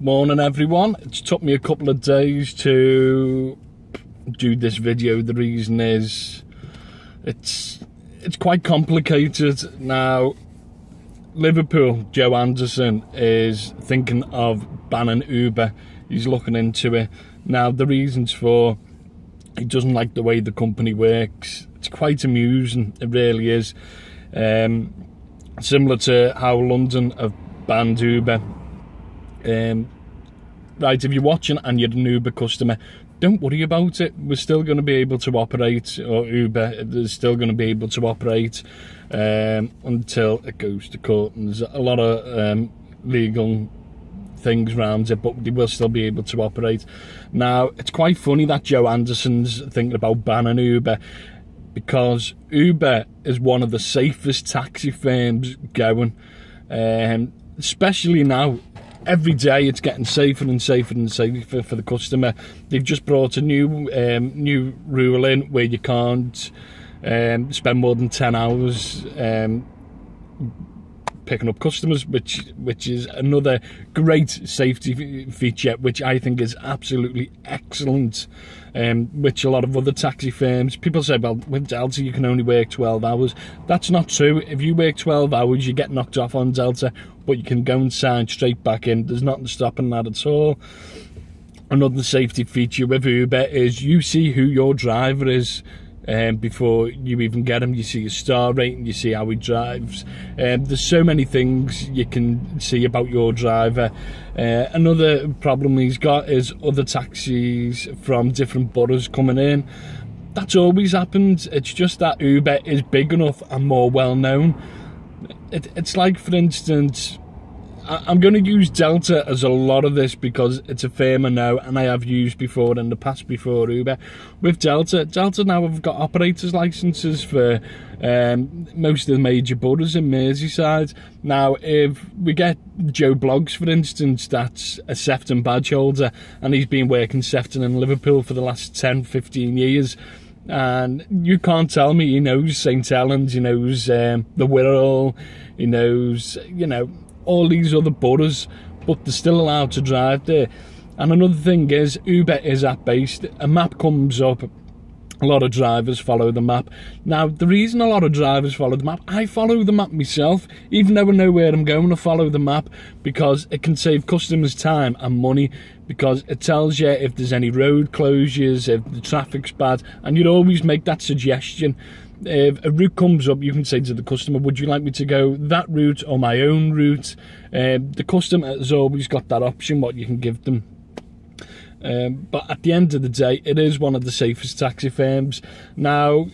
Morning everyone. It's took me a couple of days to do this video. The reason is it's quite complicated. Now, Liverpool, Joe Anderson is thinking of banning Uber. He's looking into it. Now, the reasons for, he doesn't like the way the company works. It's quite amusing, it really is. Similar to how London have banned Uber. Right, if you're watching and you're an Uber customer, don't worry about it. We're still going to be able to operate, or Uber is still going to be able to operate until it goes to court. And there's a lot of legal things around it, but they will still be able to operate. Now, it's quite funny that Joe Anderson's thinking about banning Uber, because Uber is one of the safest taxi firms going, especially now. Every day it's getting safer and safer and safer for the customer. They've just brought a new rule in where you can't spend more than 10 hours picking up customers, which is another great safety feature, which I think is absolutely excellent. Which a lot of other taxi firms, people say, well, with Delta you can only work 12 hours. That's not true. If you work 12 hours, you get knocked off on Delta, but you can go and sign straight back in. There's nothing stopping that at all. Another safety feature with Uber is you see who your driver is before you even get him. You see his star rating, you see how he drives. There's so many things you can see about your driver. Another problem he's got is other taxis from different boroughs coming in. That's always happened. It's just that Uber is big enough and more well known. It's like, for instance, I'm going to use Delta as a lot of this because it's a firm I know and I have used before in the past before Uber. With Delta now have got operators licenses for most of the major boroughs in Merseyside. Now, if we get Joe Bloggs, for instance, that's a Sefton badge holder, and he's been working Sefton in Liverpool for the last 10-15 years, and you can't tell me he knows St Helens, he knows the Wirral, he knows, you know, all these other boroughs, but they're still allowed to drive there. And another thing is, Uber is app-based. A map comes up, a lot of drivers follow the map. Now, the reason a lot of drivers follow the map, I follow the map myself, even though I know where I'm going, to follow the map, because it can save customers time and money, because it tells you if there's any road closures, if the traffic's bad, and you'd always make that suggestion. If a route comes up, you can say to the customer, would you like me to go that route or my own route? The customer has always got that option, what you can give them. But at the end of the day, it is one of the safest taxi firms. Now,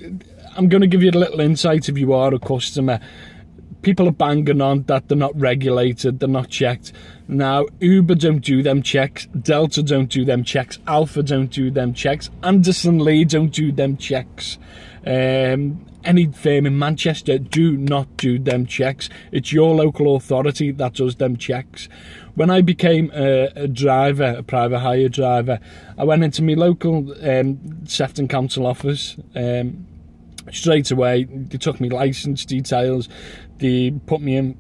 I'm going to give you a little insight if you are a customer. People are banging on that they're not regulated, they're not checked. Now, Uber don't do them checks, Delta don't do them checks, Alpha don't do them checks, Anderson Lee don't do them checks. Any firm in Manchester do not do them checks. It's your local authority that does them checks. When I became a driver, a private hire driver, I went into my local Sefton Council office. Straight away, they took me licence details. They put me in,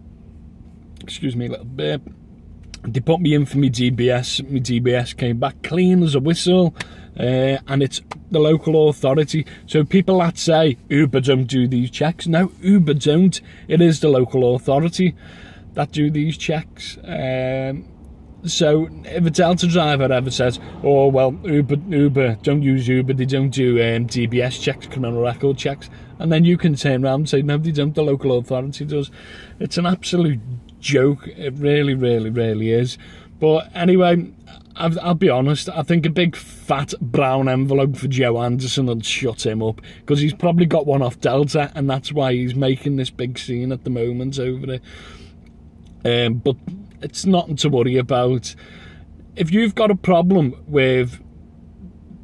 excuse me a little bit, they put me in for my DBS. My DBS came back clean as a whistle, and it's the local authority. So people that say Uber don't do these checks, no, Uber don't. It is the local authority that do these checks. So if a Delta driver ever says, oh, well, Uber, don't use Uber, they don't do DBS checks, criminal record checks, and then you can turn around and say, no, they don't, the local authority does. It's an absolute joke. It really, really, really is. But anyway, I'll be honest, I think a big fat brown envelope for Joe Anderson will shut him up, because he's probably got one off Delta, and that's why he's making this big scene at the moment over it. But it's nothing to worry about. If you've got a problem with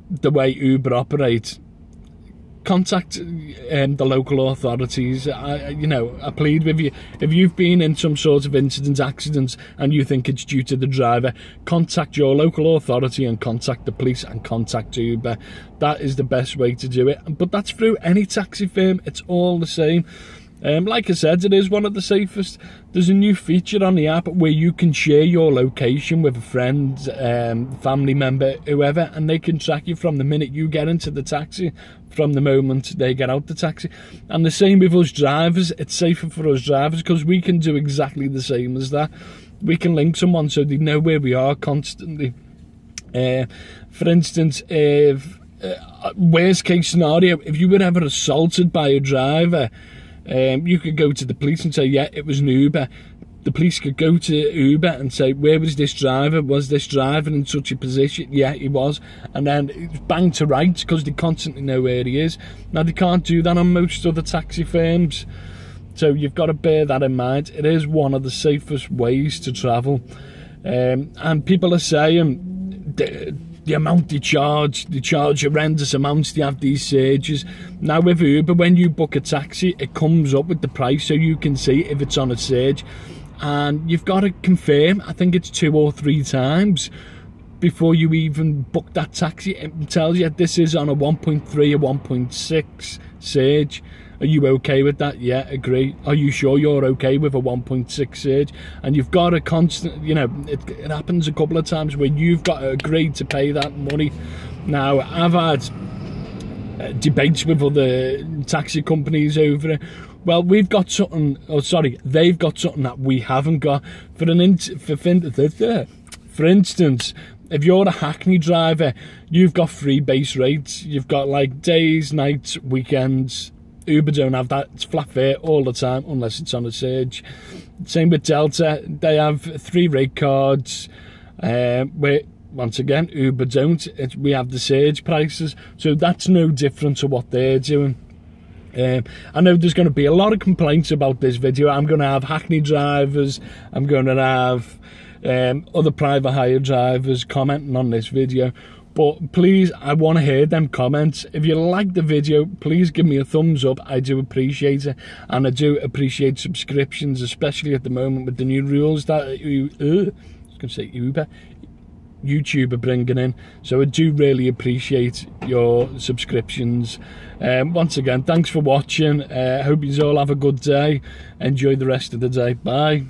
the way Uber operates, contact the local authorities. I plead with you, if you've been in some sort of accident and you think it's due to the driver, contact your local authority and contact the police and contact Uber. That is the best way to do it. But that's through any taxi firm, it's all the same. Like I said, it is one of the safest. There's a new feature on the app where you can share your location with a friend, family member, whoever, and they can track you from the minute you get into the taxi, from the moment they get out the taxi. And the same with us drivers. It's safer for us drivers because we can do exactly the same as that. We can link someone so they know where we are constantly. For instance, if worst case scenario, if you were ever assaulted by a driver, you could go to the police and say, yeah, it was an Uber. The police could go to Uber and say, where was this driver? Was this driver in such a position? Yeah, he was. And then it's bang to rights because they constantly know where he is. Now, they can't do that on most other taxi firms. So you've got to bear that in mind. It is one of the safest ways to travel. And people are saying the amount they charge horrendous amounts. They have these surges. Now with Uber, when you book a taxi, it comes up with the price so you can see if it's on a surge. And you've got to confirm, I think it's 2 or 3 times before you even book that taxi. It tells you this is on a 1.3 or 1.6 surge. Are you okay with that? Yeah, agree. Are you sure you're okay with a 1.6 surge? And you've got to constant, you know, it happens a couple of times where you've got to agree to pay that money. Now, I've had debates with other taxi companies over it. Well, we've got something, they've got something that we haven't got. For instance, if you're a Hackney driver, you've got free base rates. You've got like days, nights, weekends. Uber don't have that. It's flat fare all the time unless it's on a surge. Same with Delta. They have 3 rate cards. Where, once again, Uber don't. We have the surge prices. So that's no different to what they're doing. I know there's going to be a lot of complaints about this video. I'm going to have Hackney drivers. I'm going to have other private hire drivers commenting on this video. But please, I want to hear them comments. If you like the video, please give me a thumbs up. I do appreciate it. And I do appreciate subscriptions, especially at the moment with the new rules that I was going to say Uber, YouTube are bringing in. So I do really appreciate your subscriptions. Once again, thanks for watching. Hope you all have a good day. Enjoy the rest of the day. Bye.